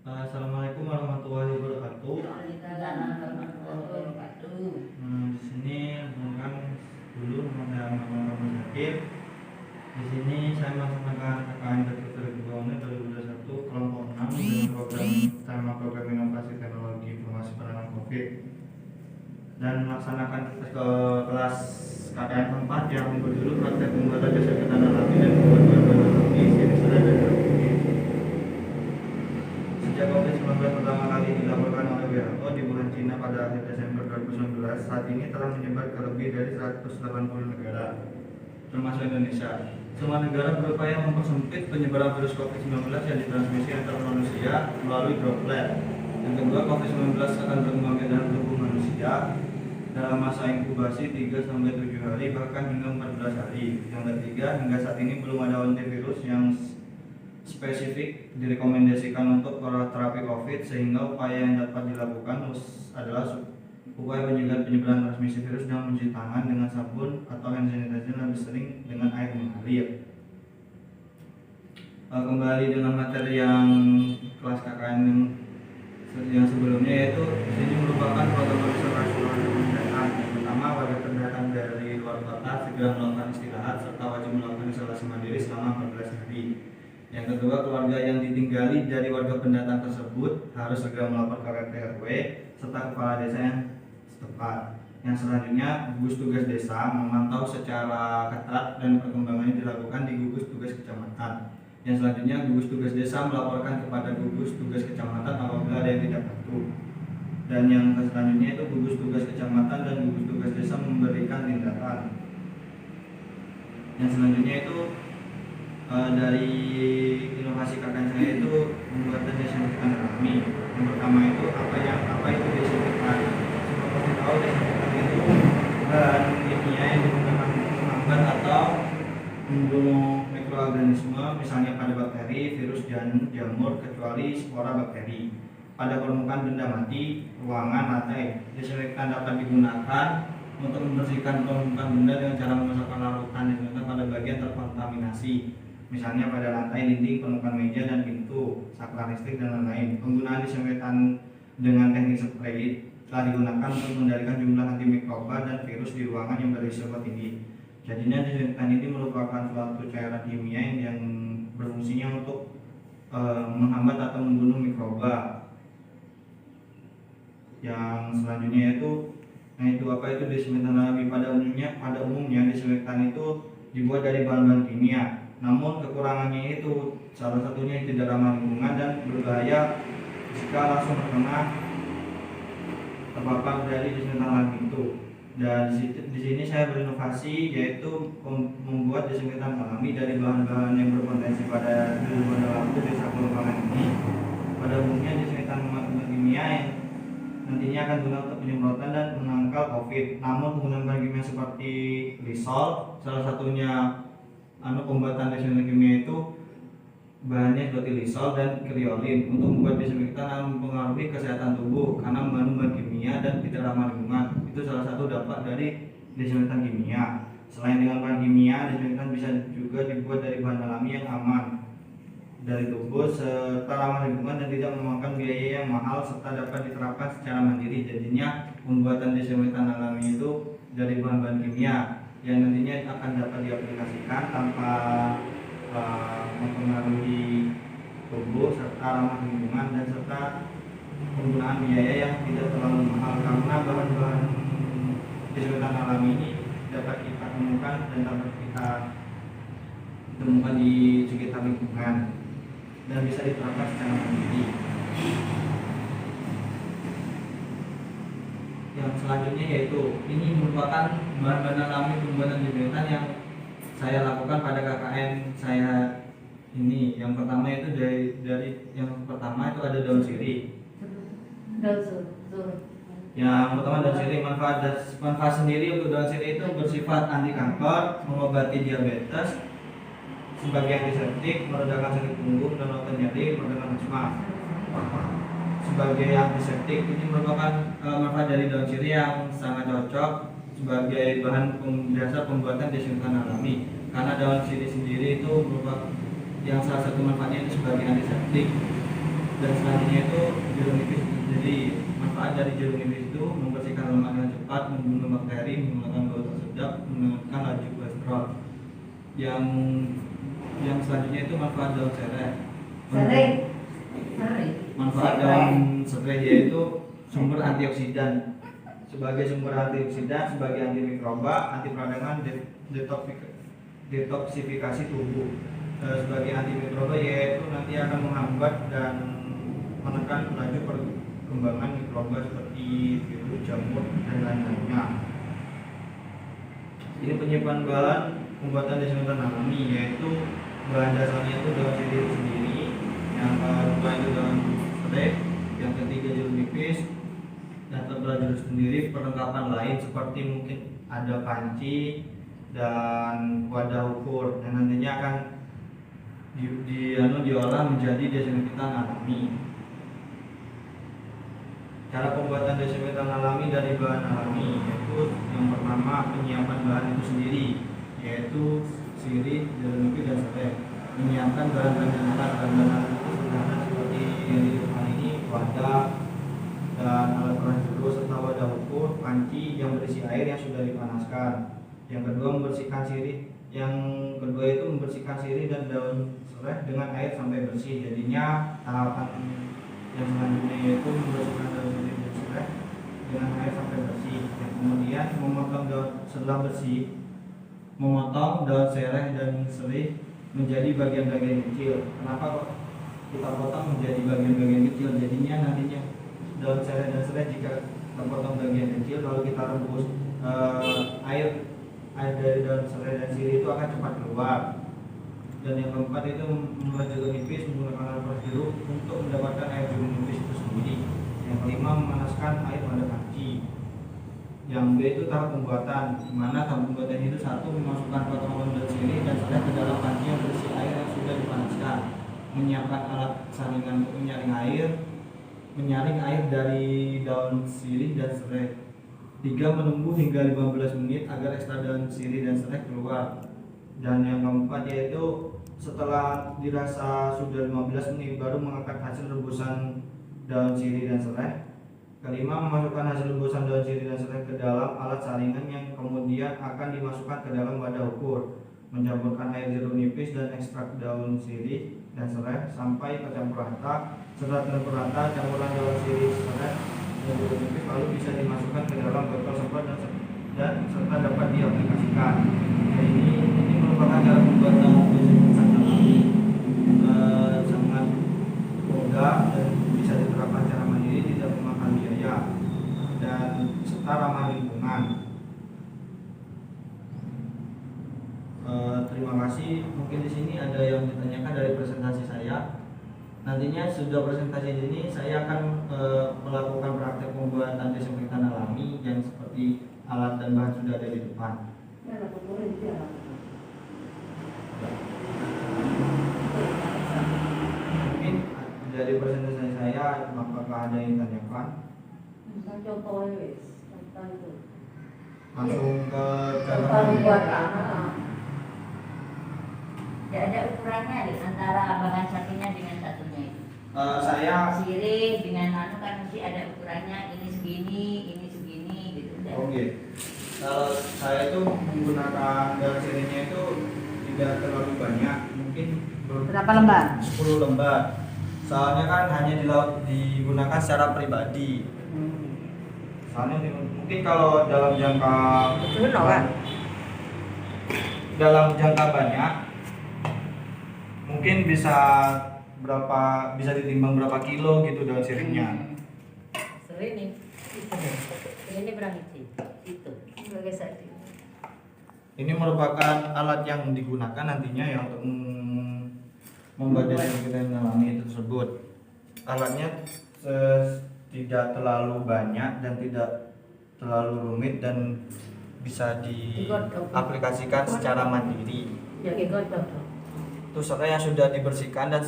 Assalamualaikum warahmatullahi wabarakatuh. Waalaikumsalam warahmatullahi wabarakatuh. Di sini bukan dulu nama Muhammad Zakir. Di sini saya melaksanakan KKN Bertutur Keuangan 2021 kelompok 6 dengan program inovasi teknologi informasi penanganan COVID dan melaksanakan kelas KKN keempat yang berjudul praktek pembuatan jasa ketahanan alami dan pembuatan alami sini sudah ada. Sejak COVID-19 pertama kali dilaporkan oleh WHO di bulan Cina pada akhir Desember 2019, saat ini telah menyebar ke lebih dari 180 negara, termasuk Indonesia. Semua negara berupaya mempersempit penyebaran virus COVID-19 yang ditransmisi antar manusia melalui droplet. Yang kedua, COVID-19 akan berkembang ke dalam tubuh manusia dalam masa inkubasi 3-7 hari, bahkan hingga 14 hari. Yang ketiga, hingga saat ini belum ada antivirus yang spesifik direkomendasikan untuk terapi COVID, sehingga upaya yang dapat dilakukan adalah upaya pencegahan penyebaran transmisi virus dengan mencuci tangan dengan sabun atau hand sanitizer lebih sering dengan air mengalir. Kembali dengan materi yang kelas KKN yang sebelumnya, yaitu ini merupakan protokol nasional pendataan. Yang pertama, warga pendatang dari luar kota segera melakukan istirahat serta wajib melakukan isolasi mandiri selama 14 hari. Yang kedua, keluarga yang ditinggali dari warga pendatang tersebut harus segera melapor ke RT RW serta kepala desa yang setempat. Yang selanjutnya, gugus tugas desa memantau secara ketat dan perkembangannya dilakukan di gugus tugas kecamatan. Yang selanjutnya, gugus tugas desa melaporkan kepada gugus tugas kecamatan apabila ada yang tidak patuh. Dan yang selanjutnya itu gugus tugas kecamatan dan gugus tugas desa memberikan tindakan. Yang selanjutnya itu dari inovasi KKN saya itu pembuatan desinfektan alami. Yang pertama itu apa itu desinfektan? Seperti tahu, desinfektan itu bahan kimia yang digunakan untuk menghambat atau membunuh mikroorganisme, misalnya pada bakteri, virus, dan jamur, kecuali spora bakteri. Pada permukaan benda mati, ruangan, lantai, desinfektan dapat digunakan untuk membersihkan permukaan benda dengan cara memasukkan larutan desinfektan pada bagian terkontaminasi, misalnya pada lantai, dinding, permukaan meja dan pintu, saklar listrik, dan lain-lain. Penggunaan desinfektan dengan teknik spray telah digunakan untuk mengendalikan jumlah antimikroba dan virus di ruangan yang berisiko tinggi. Jadinya desinfektan ini merupakan suatu cairan kimia yang berfungsinya untuk menghambat atau membunuh mikroba. Yang selanjutnya yaitu apa itu desinfektan alami. Pada umumnya desinfektan itu dibuat dari bahan-bahan kimia. Namun kekurangannya itu salah satunya tidak ramah lingkungan dan berbahaya jika langsung terkena terpapar dari desinfektan alami itu. Dan di sini saya berinovasi, yaitu membuat desinfektan alami dari bahan-bahan yang berpotensi pada dalam desa pengembangan ini. Pada umumnya desinfektan kimia yang nantinya akan digunakan untuk penyemprotan dan menangkal COVID. Namun penggunaan bahan kimia seperti Lysol, salah satunya pembuatan desinfektan kimia itu bahannya seperti Lysol dan kriolin. Untuk membuat desinfektan akan mempengaruhi kesehatan tubuh karena mengandung bahan kimia dan tidak ramah lingkungan. Itu salah satu dampak dari desinfektan kimia. Selain dengan bahan kimia, desinfektan bisa juga dibuat dari bahan alami yang aman dari tubuh serta ramah lingkungan dan tidak memakan biaya yang mahal serta dapat diterapkan secara mandiri. Jadinya pembuatan desinfektan alami itu dari bahan-bahan kimia yang nantinya akan dapat diaplikasikan tanpa mempengaruhi tubuh serta ramah lingkungan dan serta penggunaan biaya yang tidak terlalu mahal, karena bahan-bahan desinfektan alami ini dapat kita temukan dan dapat kita temukan di sekitar lingkungan dan bisa diterapkan secara mandiri. Yang selanjutnya yaitu ini merupakan bahan-bahan alami pembuatan desinfektan yang saya lakukan pada KKN saya ini. Yang pertama itu dari yang pertama itu ada daun sirih. Yang pertama daun sirih, manfaat sendiri untuk daun sirih itu bersifat anti kanker, mengobati diabetes, sebagai antiseptik, meredakan sakit punggung dan otot nyeri, meredakan asma. Sebagai antiseptik, ini merupakan manfaat dari daun sirih yang sangat cocok sebagai bahan dasar pembuatan desinfektan alami, karena daun sirih sendiri itu merupakan yang salah satu manfaatnya itu sebagai antiseptik. dan selanjutnya itu jeruk nipis. Jadi manfaat dari jeruk nipis itu membersihkan lemak dengan cepat, membunuh bakteri, menghilangkan bau tak sedap, menurunkan laju kolesterol. Yang selanjutnya itu manfaat daun serai. Manfaat daun serai yaitu sumber antioksidan. Sebagai sumber antioksidan, sebagai antimikroba, anti peradangan, detoksifikasi tubuh. Sebagai antimikroba yaitu nanti akan menghambat dan menekan laju perkembangan mikroba seperti virus, jamur, dan lain-lainnya. Ini penyimpan bahan pembuatan desinfektan alami, yaitu bahan dasarnya itu daun sirih itu sendiri, yang kedua itu daun serai, yang ketiga jeruk nipis, dan terbelah sendiri perlengkapan lain seperti mungkin ada panci dan wadah ukur yang nantinya akan diolah menjadi desinfektan alami. Cara pembuatan desinfektan alami dari bahan alami yaitu yang pertama penyiapan bahan itu sendiri, yaitu sirih, jeruk nipis, dan serai. Menyiapkan bahan-bahan dasar itu sederhana seperti yang di depan ini, wadah dan alat peras jeruk serta wadah ukur, panci yang berisi air yang sudah dipanaskan. Yang kedua membersihkan sirih, yang kedua itu membersihkan sirih dan daun serai dengan air sampai bersih. Jadinya tahapan yang selanjutnya yaitu membersihkan daun sirih dan serai dengan air sampai bersih. Yang kemudian memotong daun setelah bersih, memotong daun serai dan serai menjadi bagian-bagian kecil. Kenapa kok kita potong menjadi bagian-bagian kecil? Jadinya nantinya daun serai dan serai jika terpotong bagian kecil lalu kita rebus, air dari daun serai dan sirih itu akan cepat keluar. Dan yang keempat itu membuat jeruk nipis menggunakan alat peras jeruk untuk mendapatkan air jeruk nipis itu sendiri. Yang kelima memanaskan air pada panci. Yang B itu tahap pembuatan, di mana tahap pembuatan itu satu memasukkan potongan daun sirih dan serai ke dalam panci yang berisi air yang sudah dipanaskan, menyiapkan alat saringan untuk menyaring air dari daun sirih dan serai. 3. Menunggu hingga 15 menit agar ekstrak daun sirih dan serai keluar. Dan yang keempat yaitu setelah dirasa sudah 15 menit baru mengangkat hasil rebusan daun sirih dan serai. Kelima, memasukkan hasil rebusan daun sirih dan serai ke dalam alat saringan yang kemudian akan dimasukkan ke dalam wadah ukur. Mencampurkan air jeruk nipis dan ekstrak daun sirih dan serai sampai tercampur rata. Setelah tercampur rata, campuran daun sirih, serai, dan jeruk nipis lalu bisa dimasukkan ke dalam botol semprot dan serta dapat diaplikasikan. Nah, ini merupakan cara pembuatan desinfektan alami, sangat mudah dan bisa diterapkan secara mandiri, tidak memakan biaya dan serta ramah lingkungan. Terima kasih. Mungkin di sini ada yang ditanyakan dari presentasi saya. Nantinya sudah presentasi ini saya akan melakukan praktek pembuatan desinfektan alami yang seperti alat dan bahan sudah ada di depan. Mungkin dari presentasi saya, apakah ada yang ditanyakan? Langsung ke cara pembuatan. Tidak ada ukurannya di antara bahan satunya dengan satunya itu. Saya sirih dengan kan mesti ada ukurannya, ini segini gitu. Oke. Kalau saya itu menggunakan daun sirihnya itu tidak terlalu banyak, mungkin berapa lembar? 10 lembar. Soalnya kan hanya digunakan secara pribadi. Soalnya mungkin kalau dalam jangka banyak mungkin bisa ditimbang berapa kilo gitu daun sirihnya. Ini berapa itu? Ini merupakan alat yang digunakan nantinya ya untuk membuat desinfektan alami tersebut. Alatnya tidak terlalu banyak dan tidak terlalu rumit dan bisa diaplikasikan secara mandiri. Itu serai yang sudah dibersihkan dan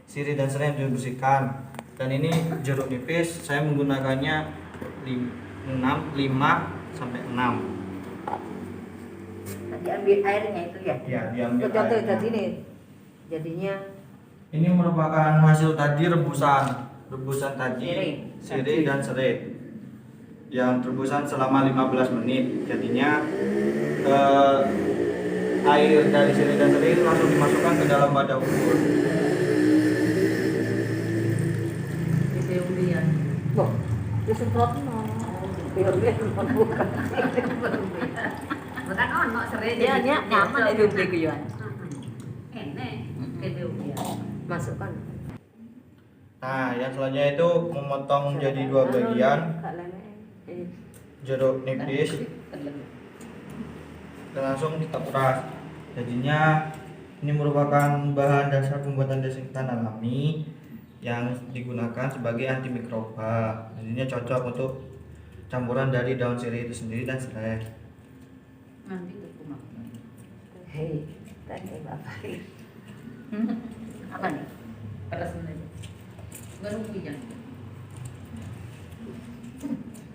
sirih dan serai yang dibersihkan. Dan ini jeruk nipis saya menggunakannya 5 sampai 6. Diambil airnya itu ya? Ya, diambil Contoh airnya. tadi nih, jadinya Ini merupakan hasil tadi rebusan tadi sirih dan serai yang rebusan selama 15 menit. Jadinya air dari sirih dan serai itu langsung dimasukkan ke dalam wadah ukur. Ubian. Loh, disemprot no. Biar bukan. Bukan ono serai Iya, nyaman itu begitu. Enak. Ubian. Masukkan. Nah, yang selanjutnya itu memotong menjadi 2 bagian jeruk nipis dan langsung kita peras. Jadinya ini merupakan bahan dasar pembuatan desinfektan alami yang digunakan sebagai antimikroba. Jadinya cocok untuk campuran dari daun sirih itu sendiri dan serai. Nanti terkumak. Hei, tadi bapak. Apa nih? Pedas aja. Baru hujan.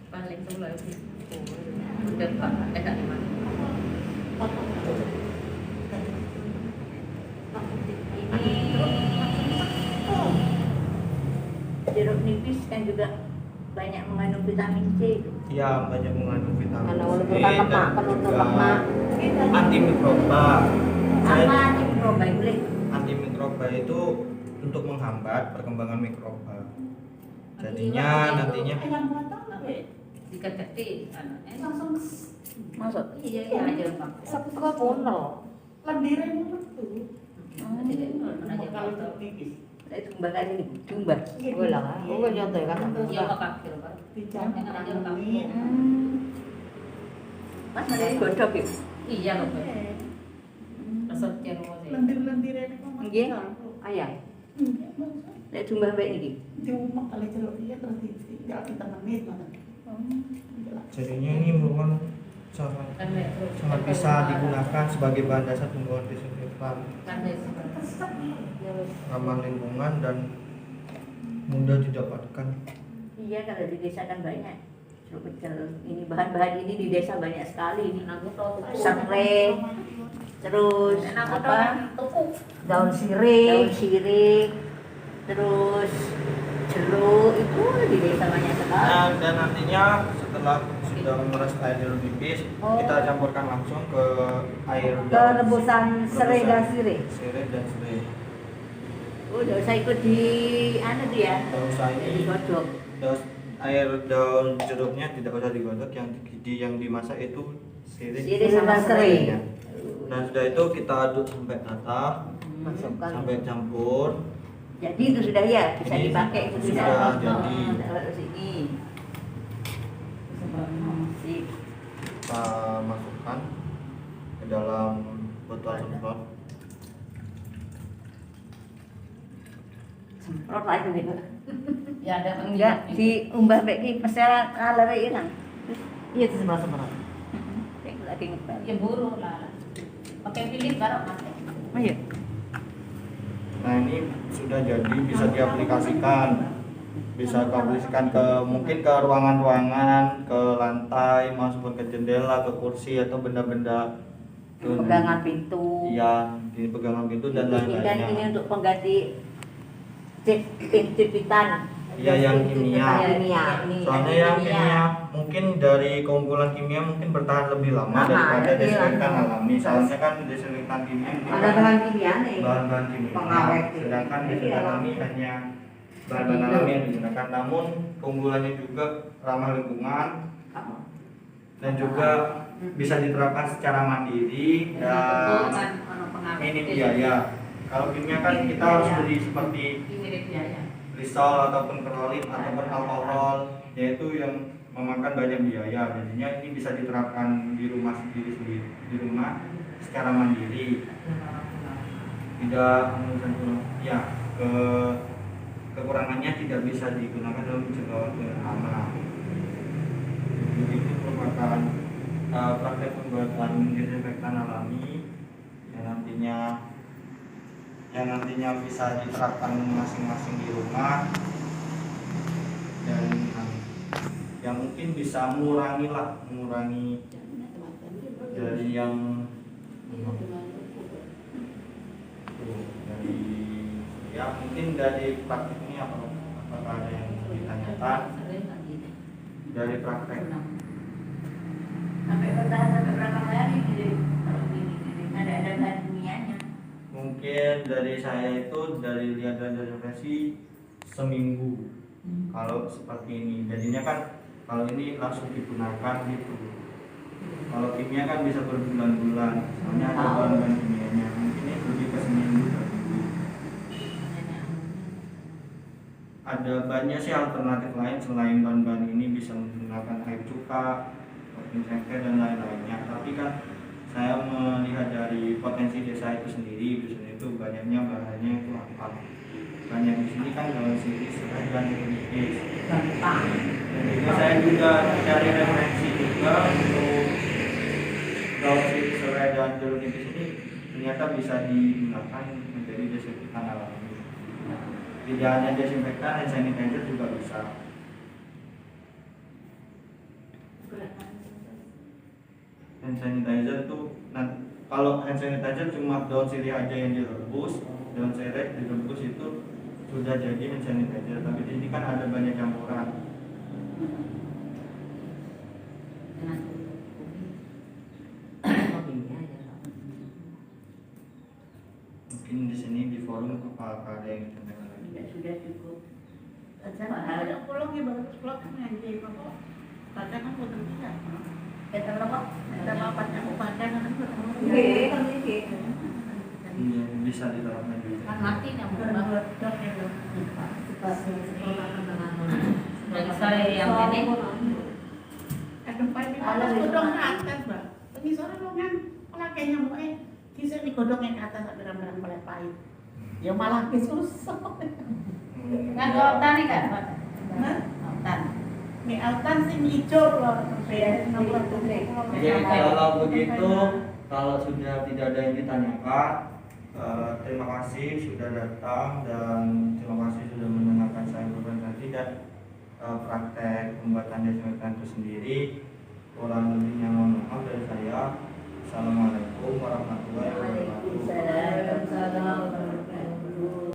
Paling sebelah itu. Udah Pak, tak di mana? Ini jeruk nipis kan juga banyak mengandung vitamin C. Ya, banyak mengandung vitamin Karena C walaupun dan lemak, penutup juga lemak. antimikroba. Apa antimikroba boleh? Antimikroba itu untuk menghambat perkembangan mikroba. Jadinya nantinya Diketik langsung Maksud? iya iya aja Pak. Satu pono. Lendiran itu. Kalau Itu bakal ini jumba. Gue lah, gue contoh kan. iya Pak kilo Pak. Dicampur Enak aja Pak. kami. Mas ada yang godok ya? Iya loh Pak. Resep cerewet. Lendir-lendiran itu. Nggih. Ayah. Nek jumba baik iki. Cuma kalau jeruk dia terus tidak kita menit mana. jadinya ini merupakan sangat bisa digunakan sebagai bahan dasar pembuatan desinfektan, ramah lingkungan dan mudah didapatkan. Iya, kalau di desa kan banyak. Jeruk pecel. Ini bahan-bahan ini di desa banyak sekali. Ini serai, terus apa? Daun sirih, terus jeruk itu di desa banyak sekali. Nah, dan nantinya setelah sudah memeras air jeruk nipis, kita campurkan langsung ke air Ke rebusan serai dan sirih. sirih dan serai. Oh, udah usah ikut di anu tuh ya. Tidak usah Di ini godok. air daun jeruknya tidak usah digodok, yang dimasak itu sirih Sirih sama serai. Nah, sudah itu kita aduk sampai rata, Masukkan. sampai campur. Jadi itu sudah ya, bisa Ini dipakai itu sudah bisa. jadi. Taruh sini. Sip. Kita masukkan ke dalam botol semprot. Semprot lah itu gitu. Ya ada Enggak, diumbah baik ki pesel ngalere ilang. Iya itu semprot. Lagi ngepel. Ya buru lah. Pakai pilih baru mati. Oh iya. Nah, ini sudah jadi, bisa diaplikasikan ke mungkin ke ruangan-ruangan, ke lantai maupun ke jendela, ke kursi atau benda-benda Pegangan pintu. Iya, di pegangan pintu dan Ini kan ini lain-lainnya. untuk pengganti cipitan. Iya, yang kimia. Ini Soalnya yang kimia mungkin dari keunggulan kimia mungkin bertahan lebih lama daripada iya. desinfektan alami. Soalnya kan desinfektan kimia ini Ada kan bahan kimia nih. bahan-bahan kimia, Pengawet. sedangkan desinfektan alami hanya bahan-bahan alami yang digunakan. Namun keunggulannya juga ramah lingkungan dan juga bisa diterapkan secara mandiri dan minim biaya. Kalau kimia kan kita harus beli seperti Lysol ataupun Perolin ataupun alkohol, yaitu yang memakan banyak biaya. Jadinya ini bisa diterapkan di rumah sendiri di rumah secara mandiri. Tidak ya kekurangannya tidak bisa digunakan dalam jangka waktu yang lama. Jadi itu merupakan praktek pembuatan desinfektan alami yang nantinya bisa diterapkan masing-masing di rumah dan yang mungkin bisa mengurangi dari yang dari ya mungkin dari prakteknya apakah ada yang ditanyakan dari praktek. Sampai bertahan sampai berapa hari gitu kalau gini ada bahan kimianya. Mungkin dari saya itu dari lihat dari referensi seminggu. Kalau seperti ini jadinya kan kalau ini langsung digunakan gitu. Kalau kimia kan bisa berbulan-bulan, soalnya ada bahan-bahan kimianya. Mungkin ini lebih ke seminggu. Ada banyak sih alternatif lain selain bahan-bahan ini, bisa menggunakan air cuka, tempe dan lain-lainnya. Tapi kan saya melihat dari potensi desa itu sendiri, dusun itu banyaknya bahannya itu apa? Banyak di sini kan daun sirih, serai dan nipis. Gampang. Dan juga saya juga cari referensi juga untuk daun sirih, serai dan jeruk nipis ini ternyata bisa digunakan menjadi desinfektan alami. Tidak hanya desinfektan, hand sanitizer juga bisa. Hand sanitizer itu kalau hand sanitizer cuma daun sirih aja yang direbus, daun serai direbus itu sudah jadi hand sanitizer. Tapi di sini kan ada banyak campuran. Mungkin di sini di forum apa ada yang ditanyakan lagi? Sudah cukup. Ada pulang ya baru pulang kan nanti kok. Kadang kan buat dia. Kita berapa? Kita bapaknya aku padang kan buat Oke, kan ini. Iya, bisa diterapkan juga. Kan mati nyambung banget. Dari sore yang ini Tempat di atas godong ke atas, Mbak. Ini sore lo kan malah kayaknya mau kisah di godongnya ke atas sampai rambut mulai pahit. Ya malah susah. nggak lautan nih kan? Nah, Lautan. di altan sih hijau loh. Jadi kalau begitu, kalau sudah tidak ada yang ditanyakan, terima kasih sudah datang dan terima kasih sudah mendengarkan saya berpresentasi dan praktek pembuatan desinfektan itu sendiri. Kurang lebihnya mohon maaf dari saya. Assalamualaikum warahmatullahi wabarakatuh. Waalaikumsalam warahmatullahi wabarakatuh.